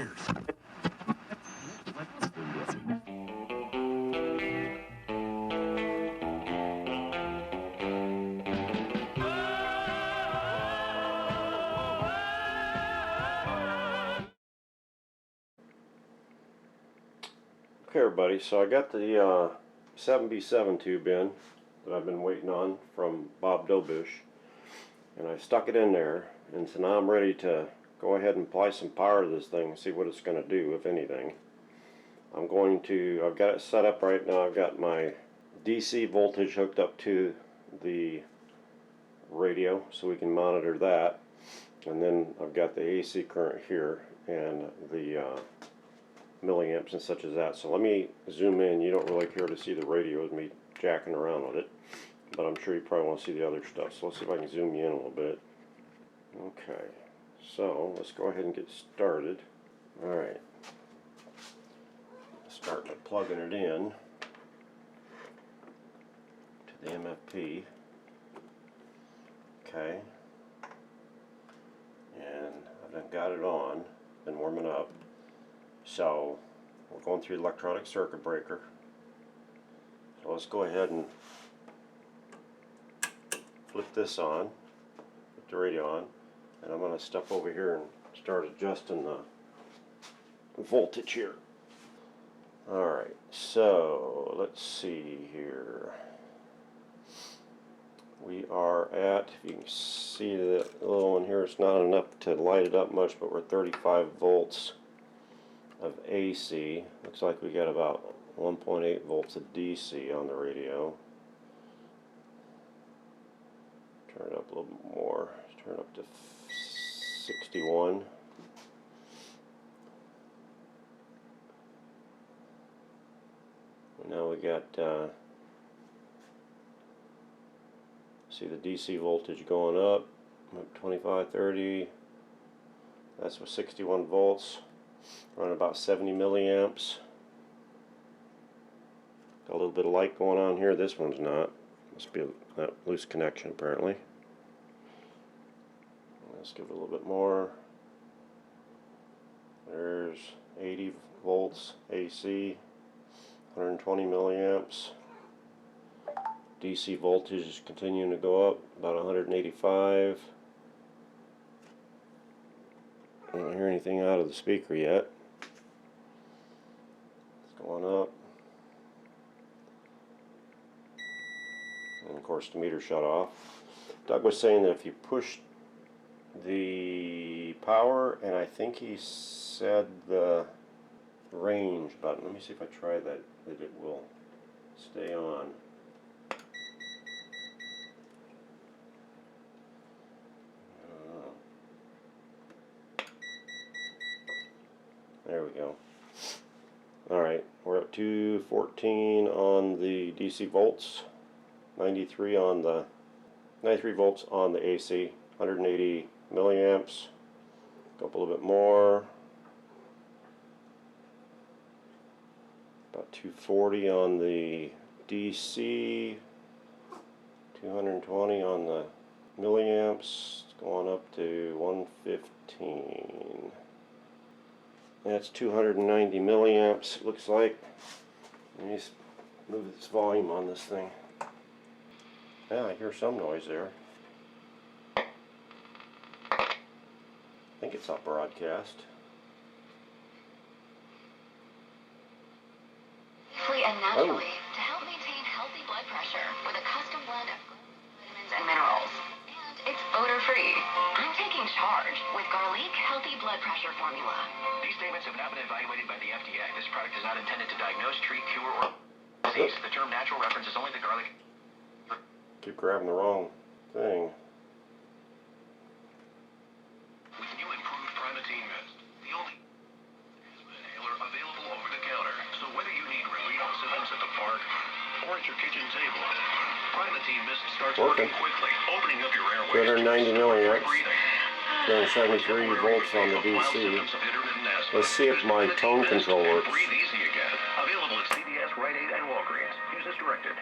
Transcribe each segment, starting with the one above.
Okay everybody, so I got the 7B7 tube in that I've been waiting on from Bob Dobish, and I stuck it in there, and so now I'm ready to go ahead and apply some power to this thing and see what it's going to do, if anything. I've got it set up right now. I've got my DC voltage hooked up to the radio so we can monitor that, and then I've got the AC current here and the milliamps and such as that. So let me zoom in. You don't really care to see the radio with me jacking around with it, but I'm sure you probably want to see the other stuff. So let's see if I can zoom you in a little bit. Okay, so let's go ahead and get started. Alright, start by plugging it in to the MFP. Okay, and I've then got it on, been warming up. So we're going through the electronic circuit breaker. So let's go ahead and flip this on, put the radio on, and I'm going to step over here and start adjusting the voltage here. Alright, so let's see here. We are at, if you can see the little one here, it's not enough to light it up much, but we're 35 volts of AC. Looks like we got about 1.8 volts of DC on the radio. Turn it up a little bit more. Turn it up to 61. And now we got see the DC voltage going up 25, 30. That's with 61 volts. Running about 70 milliamps. Got a little bit of light going on here. This one's not. Must be a loose connection apparently. Let's give it a little bit more. There's 80 volts AC, 120 milliamps. DC voltage is continuing to go up, about 185. I don't hear anything out of the speaker yet. It's going up. And of course the meter shut off. Doug was saying that if you push the power, and I think he said the range button. Let me see if I try that it will stay on. There we go. Alright, we're at 214 on the DC volts, 93 volts on the AC, 180 milliamps. Go up a little bit more. About 240 on the DC, 220 on the milliamps. It's going up to 115. That's 290 milliamps, looks like. Let me just move this volume on this thing. Yeah, I hear some noise there. I think it's up broadcast. Safely and naturally to help maintain healthy blood pressure with a custom blend of vitamins and minerals. And it's odor-free. I'm taking charge with Garlic Healthy Blood Pressure Formula. These statements have not been evaluated by the FDA. This product is not intended to diagnose, treat, cure, or disease. The term natural references only the garlic. Keep grabbing the wrong thing. With new improved Primatene Mist, the only inhaler available over the counter. So whether you need relief from symptoms at the park or at your kitchen table, Primatene Mist starts working quickly, opening up your airways. 290 milliamps. 273 volts on the DC. Let's see if my tone control works. Breathe easy again. Available at CVS, Rite Aid, and Walgreens. Use as directed.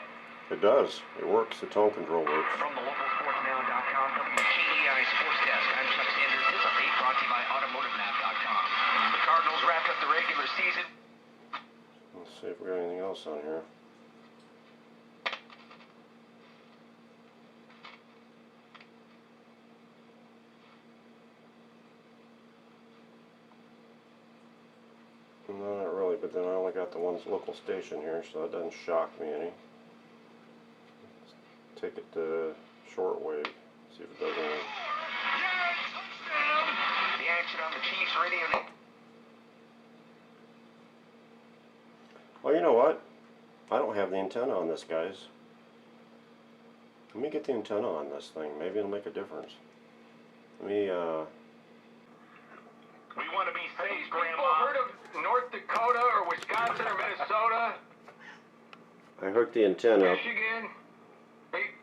It does. It works. The tone control works. From the localsportsnow.com, WGEI Sports Desk, I'm Chuck Sanders. This update brought to you by AutomotiveMap.com. The Cardinals wrapped up the regular season. Let's see if we got anything else on here. No, not really, but then I only got the one local station here, so that doesn't shock me any. Let's take it to Shortwave, see if it does anything. Yeah, touchdown! The action on the Chiefs radio. Well, you know what? I don't have the antenna on this, guys. Let me get the antenna on this thing. Maybe it'll make a difference. Let me, We want to be safe, Grandma. Heard of North Dakota or Wisconsin or Minnesota? I hooked the antenna up. Michigan? Hey,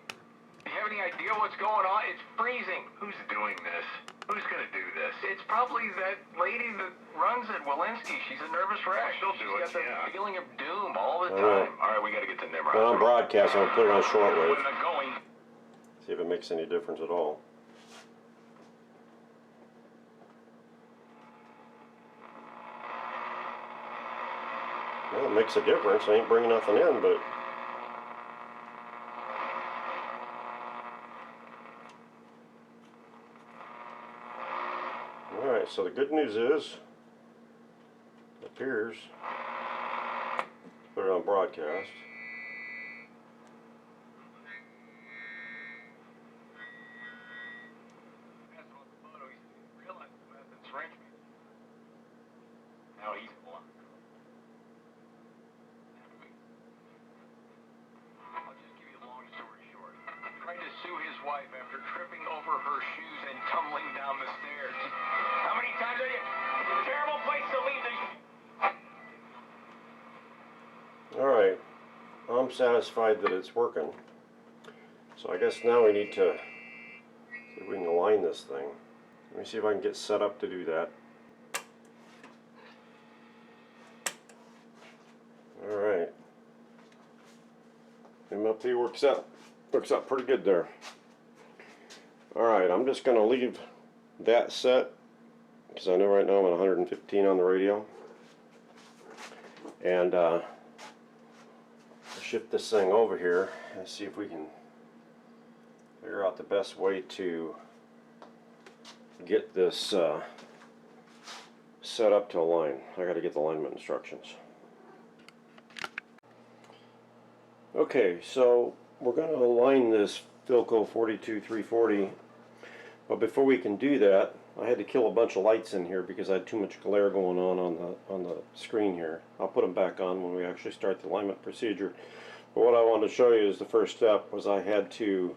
do you have any idea what's going on? It's freezing. Who's doing this? Who's going to do this? It's probably that lady that runs it, Walensky. She's a nervous wreck. She'll do it, She's got the feeling of doom all the time. All right, we got to get to Nimrod. When I'm broadcasting, I'll put it on shortwave. When they're going. See if it makes any difference at all. Well, it makes a difference. I ain't bringing nothing in, but... Alright, so the good news is, it appears, put it on broadcast. Now he's blind. I'll just give you a long story short. Tried to sue his wife after tripping over her shoes and tumbling down the stairs. How many times are you? It's a terrible place to leave these. Alright, I'm satisfied that it's working. So I guess now we need to see if we can align this thing. Let me see if I can get set up to do that. Alright. MLP works out pretty good there. Alright, I'm just going to leave that set because I know right now I'm at 115 on the radio. And shift this thing over here and see if we can figure out the best way to get this set up to align. I got to get the alignment instructions. Okay, so we're going to align this Philco 42340, but before we can do that, I had to kill a bunch of lights in here because I had too much glare going on the screen here. I'll put them back on when we actually start the alignment procedure. But what I wanted to show you is the first step was I had to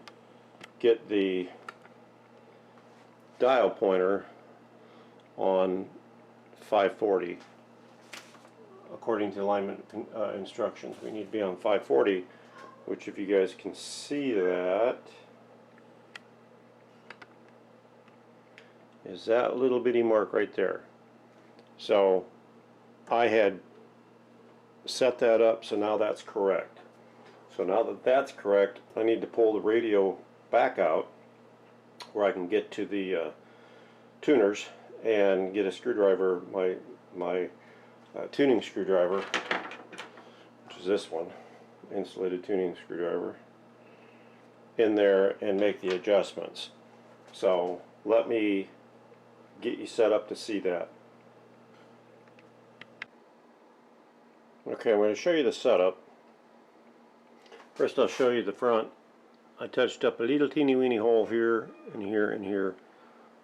get the dial pointer on 540 according to alignment instructions. We need to be on 540, which if you guys can see that is that little bitty mark right there. So I had set that up, so now that's correct. So now that that's correct, I need to pull the radio back out where I can get to the tuners and get a screwdriver, my tuning screwdriver, which is this one, insulated tuning screwdriver, in there and make the adjustments. So let me get you set up to see that. Okay, I'm going to show you the setup. First I'll show you the front. I touched up a little teeny weeny hole here and here and here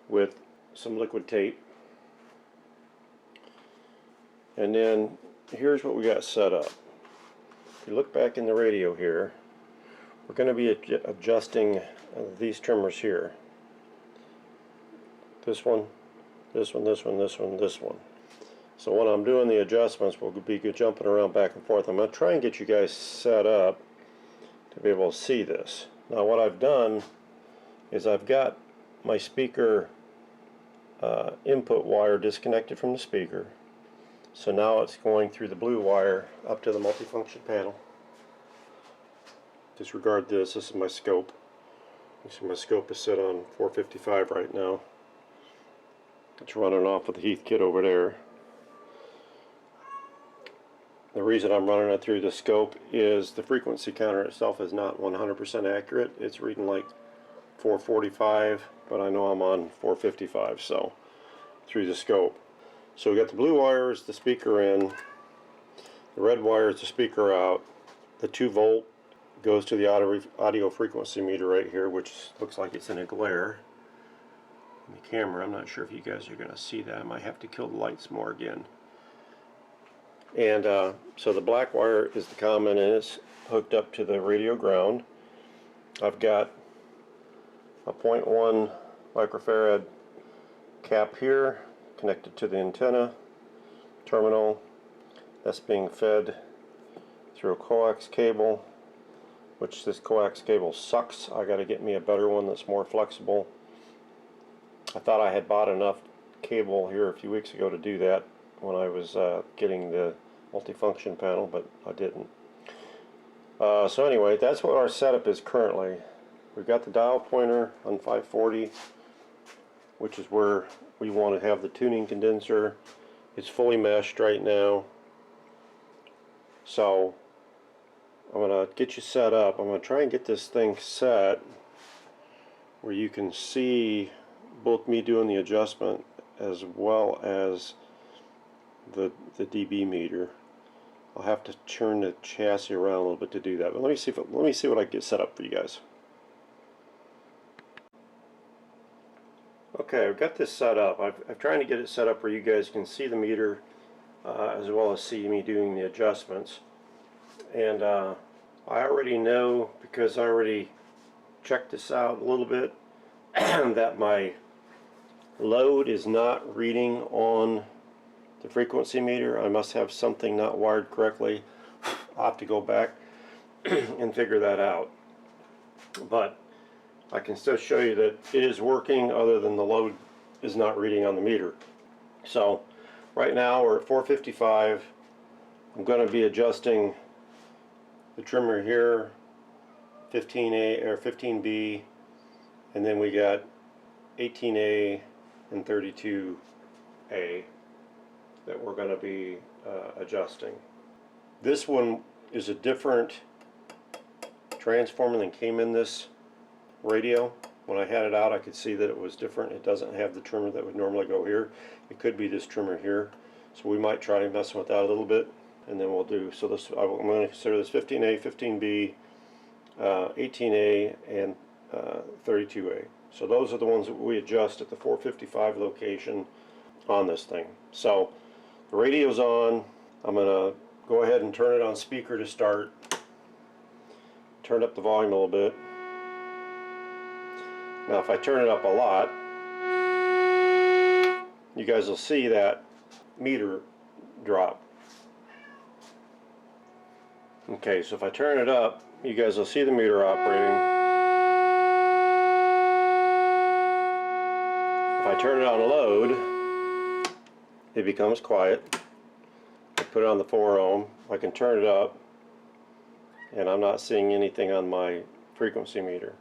with some liquid tape. And then here's what we got set up. If you look back in the radio here, we're going to be adjusting these trimmers here. This one, this one, this one, this one, this one. So when I'm doing the adjustments, we'll be jumping around back and forth. I'm going to try and get you guys set up to be able to see this. Now what I've done is I've got my speaker input wire disconnected from the speaker. So now it's going through the blue wire up to the multifunction panel. Disregard this. This is my scope. You see my scope is set on 455 right now. It's running off with the Heath kit over there. The reason I'm running it through the scope is the frequency counter itself is not 100% accurate. It's reading like 445, but I know I'm on 455, so through the scope. So we got the blue wire is the speaker in, the red wire is the speaker out, the 2-volt goes to the audio frequency meter right here, which looks like it's in a glare in the camera. I'm not sure if you guys are going to see that. I might have to kill the lights more again. And so the black wire is the common, and it's hooked up to the radio ground. I've got a 0.1 microfarad cap here connected to the antenna terminal. That's being fed through a coax cable, which this coax cable sucks. I got to get me a better one that's more flexible. I thought I had bought enough cable here a few weeks ago to do that when I was getting the multifunction panel, but I didn't. So anyway, that's what our setup is currently. We've got the dial pointer on 540, which is where we want to have the tuning condenser. It's fully meshed right now. So I'm going to get you set up. I'm going to try and get this thing set where you can see both me doing the adjustment as well as the dB meter. I'll have to turn the chassis around a little bit to do that, but let me see what I can get set up for you guys. Okay, I've got this set up. I'm trying to get it set up where you guys can see the meter as well as see me doing the adjustments. And I already know, because I already checked this out a little bit, that my load is not reading on the frequency meter. I must have something not wired correctly. I'll have to go back and figure that out. But I can still show you that it is working, other than the load is not reading on the meter. So right now we're at 455. I'm going to be adjusting the trimmer here, 15A or 15B, and then we got 18A and 32A that we're going to be adjusting. This one is a different transformer than came in this radio. When I had it out, I could see that it was different. It doesn't have the trimmer that would normally go here. It could be this trimmer here. So we might try messing with that a little bit, and then we'll do. So this, I'm going to consider this 15A, 15B, 18A, and 32A. So those are the ones that we adjust at the 455 location on this thing. So the radio's on. I'm going to go ahead and turn it on speaker to start. Turn up the volume a little bit. Now if I turn it up a lot, you guys will see that meter drop. Okay, so if I turn it up, you guys will see the meter operating. If I turn it on load, it becomes quiet. I put it on the 4 ohm. I can turn it up, and I'm not seeing anything on my frequency meter,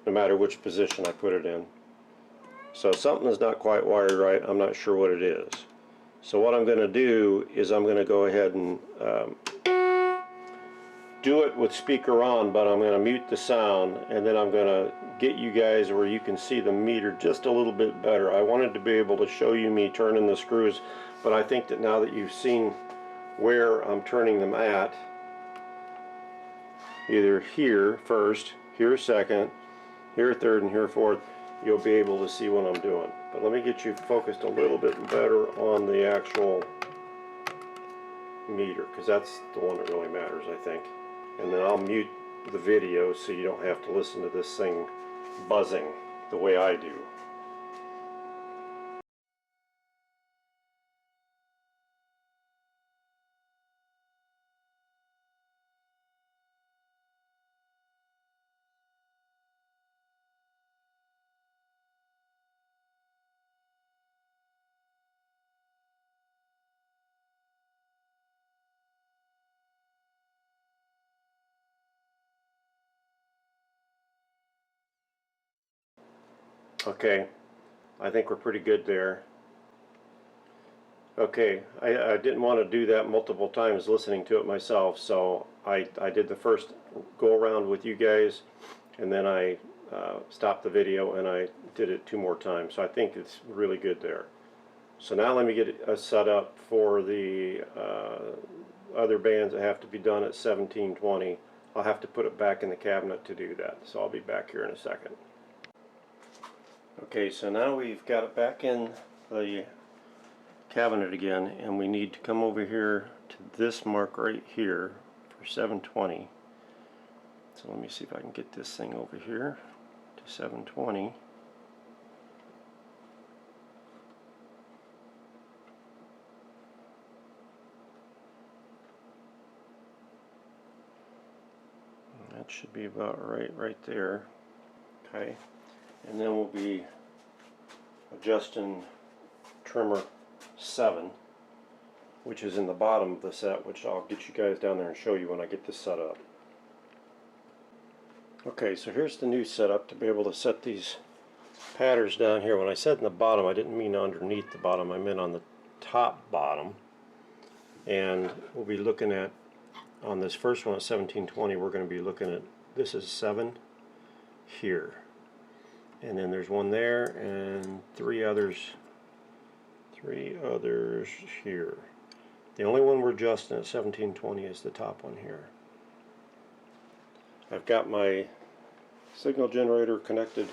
no matter which position I put it in. So something is not quite wired right. I'm not sure what it is. So what I'm going to do is I'm going to go ahead and do it with speaker on, but I'm going to mute the sound, and then I'm going to get you guys where you can see the meter just a little bit better. I wanted to be able to show you me turning the screws, but I think that now that you've seen where I'm turning them at, either here first, here second, here third, and here fourth, you'll be able to see what I'm doing. But let me get you focused a little bit better on the actual meter, because that's the one that really matters, I think. And then I'll mute the video so you don't have to listen to this thing buzzing the way I do. Okay, I think we're pretty good there. Okay, I didn't want to do that multiple times listening to it myself, so I did the first go around with you guys, and then I stopped the video and I did it 2 more times. So I think it's really good there. So now let me get a set up for the other bands that have to be done at 1720. I'll have to put it back in the cabinet to do that, so I'll be back here in a second. Okay, so now we've got it back in the cabinet again, and we need to come over here to this mark right here for 720. So let me see if I can get this thing over here to 720. That should be about right there. Okay, and then we'll be adjusting trimmer 7, which is in the bottom of the set, which I'll get you guys down there and show you when I get this set up. Okay, so here's the new setup to be able to set these patterns down here. When I said in the bottom, I didn't mean underneath the bottom, I meant on the top bottom. And we'll be looking at, on this first one at 1720, we're going to be looking at, this is 7 here. And then there's one there, and 3 others here. The only one we're adjusting at 1720 is the top one here. I've got my signal generator connected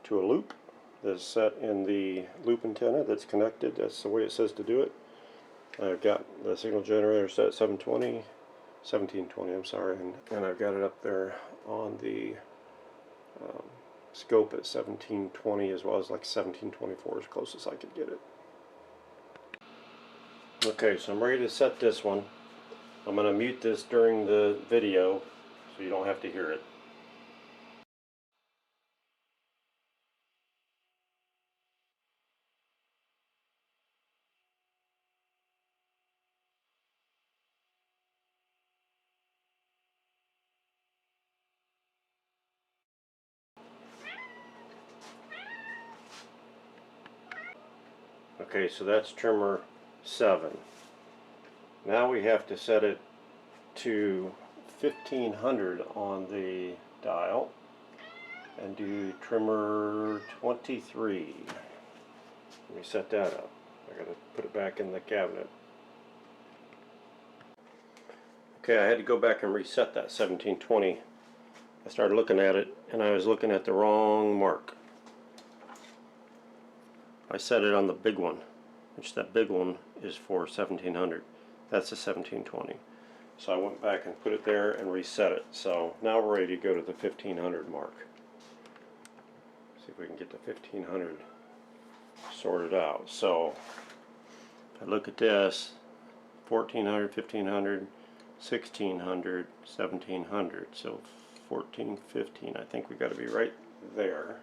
to a loop that's set in the loop antenna that's connected. That's the way it says to do it. I've got the signal generator set at 1720, I'm sorry, and I've got it up there on the scope at 1720 as well as like 1724 as close as I could get it. Okay, so I'm ready to set this one. I'm going to mute this during the video so you don't have to hear it. Okay, so that's trimmer 7. Now we have to set it to 1500 on the dial and do trimmer 23. Let me set that up. I gotta put it back in the cabinet. Okay, I had to go back and reset that 1720. I started looking at it and I was looking at the wrong mark. I set it on the big one, which that big one is for 1700. That's a 1720. So I went back and put it there and reset it. So now we're ready to go to the 1500 mark. See if we can get the 1500 sorted out. So if I look at this, 1400, 1500, 1600, 1700. So 14, 15. I think we got to be right there.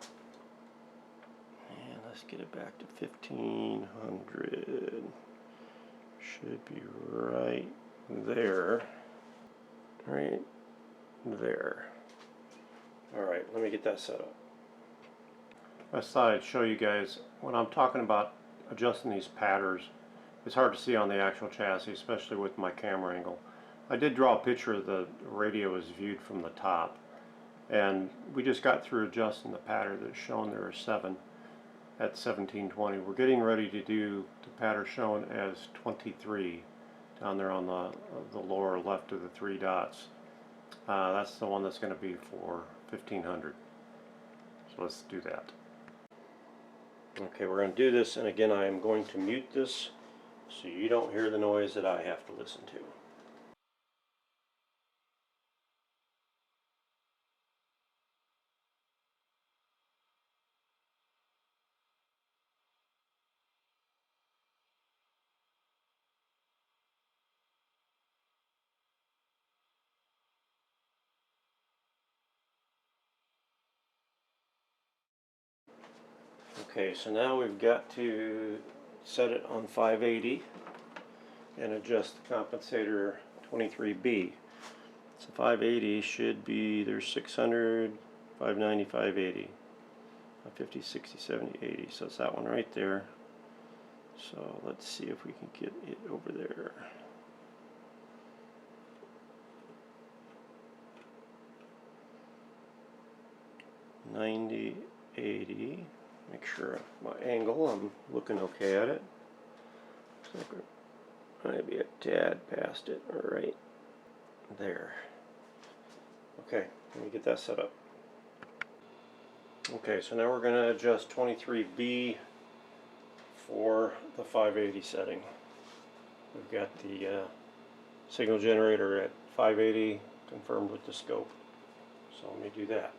And let's get it back to 1500. Should be right there. Right there. Alright, let me get that set up. I thought I'd show you guys, when I'm talking about adjusting these patterns, it's hard to see on the actual chassis, especially with my camera angle. I did draw a picture of the radio as viewed from the top, and we just got through adjusting the pattern that's shown there are 7 at 1720. We're getting ready to do the pattern shown as 23 down there on the lower left of the 3 dots. That's the one that's going to be for 1500. So let's do that. Okay, we're going to do this, and again I am going to mute this so you don't hear the noise that I have to listen to. Okay, so now we've got to set it on 580 and adjust the compensator 23B. So 580 should be, there's 600, 590, 580, 50, 60, 70, 80. So it's that one right there. So let's see if we can get it over there. $90.80. Make sure my angle, I'm looking okay at it. Looks like we're maybe a tad past it. All right, there. Okay, let me get that set up. Okay, so now we're going to adjust 23B for the 580 setting. We've got the signal generator at 580 confirmed with the scope. So let me do that.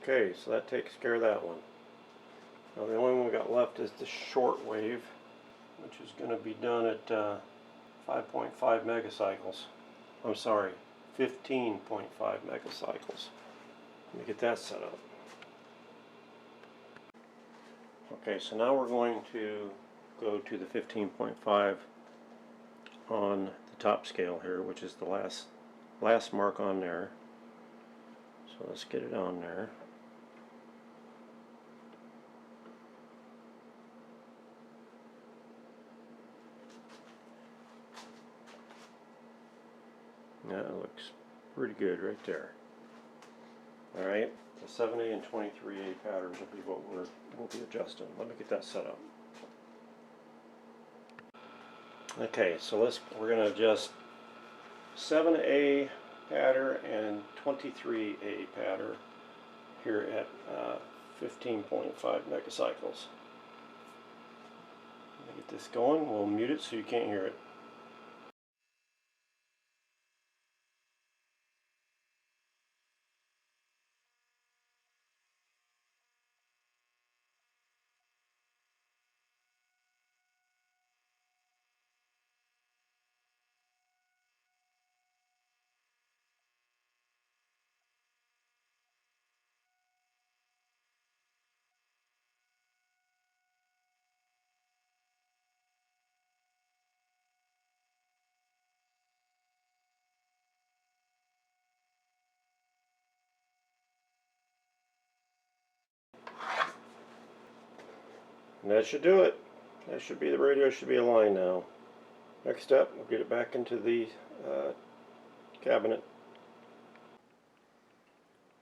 Okay, so that takes care of that one. Now the only one we got left is the shortwave, which is going to be done at 5.5 megacycles. I'm sorry, 15.5 megacycles. Let me get that set up. Okay, so now we're going to go to the 15.5 on the top scale here, which is the last mark on there. So let's get it on there. That looks pretty good right there. Alright, the 7A and 23A patterns will be what we'll be adjusting. Let me get that set up. Okay, so we're going to adjust 7A pattern and 23A pattern here at 15.5 megacycles. Let me get this going. We'll mute it so you can't hear it. And that should do it. That should be, the radio should be aligned now. Next step, we'll get it back into the cabinet.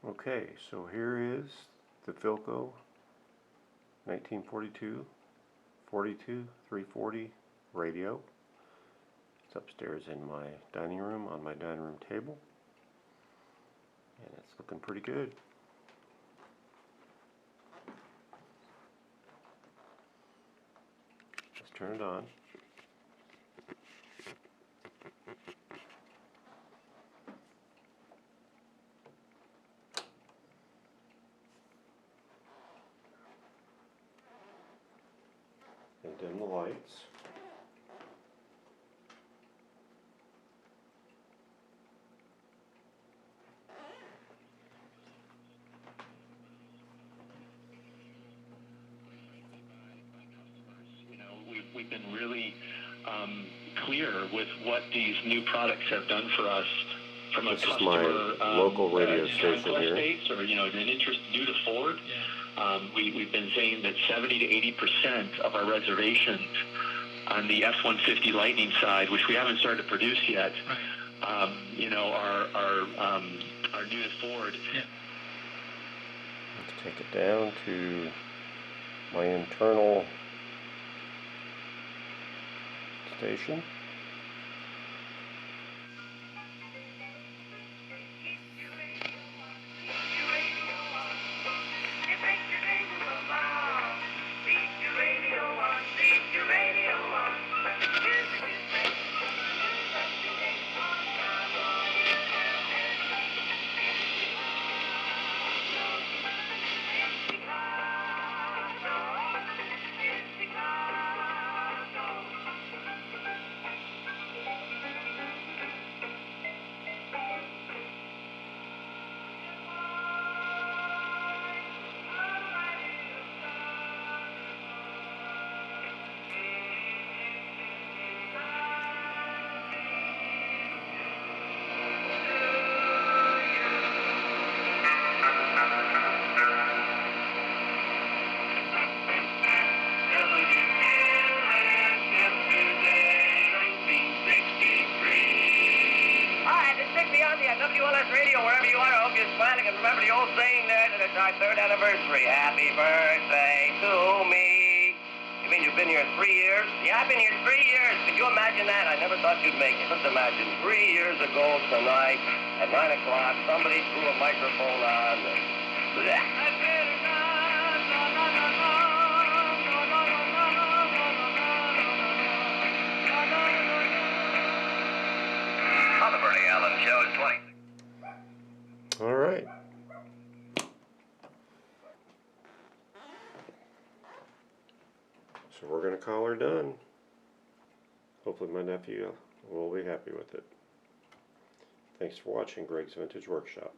Okay, so here is the Philco 1942 340 radio. It's upstairs in my dining room, on my dining room table, and it's looking pretty good. Let's turn it on. And dim the lights. We've been really clear with what these new products have done for us from a This is customer my local radio station conquest here. base, or an interest due to Ford. Yeah. We've been saying that 70 to 80% of our reservations on the F-150 Lightning side, which we haven't started to produce yet, right. Are new to Ford. Yeah. Let's take it down to my internal station. our 3rd anniversary. Happy birthday to me. You mean you've been here 3 years? Yeah, I've been here 3 years. Could you imagine that? I never thought you'd make it. Just imagine 3 years ago tonight at 9 o'clock, somebody threw a microphone on. On the Bernie Allen Show is 20. All right. So we're going to call her done. Hopefully my nephew will be happy with it. Thanks for watching Gregg's Vintage Workshop.